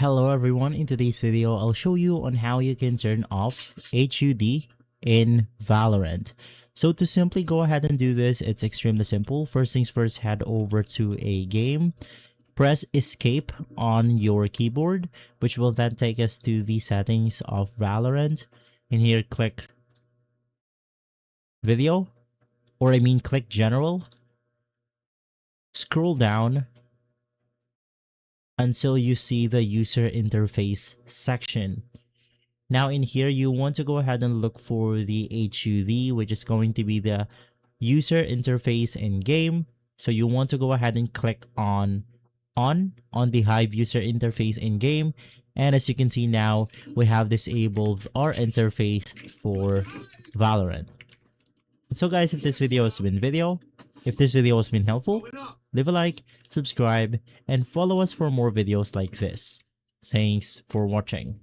Hello everyone, in today's video I'll show you on how you can turn off HUD in Valorant. So to simply go ahead and do this, it's extremely simple. First things first, head over to a game, press escape on your keyboard, which will then take us to the settings of Valorant. And here click video, click general, scroll down until you see the user interface section. Now in here, you want to go ahead and look for the HUD, which is going to be the user interface in game. So you want to go ahead and click on the Hive user interface in game. And as you can see now, we have disabled our interface for Valorant. So guys, if this video has been helpful, leave a like, subscribe, and follow us for more videos like this. Thanks for watching.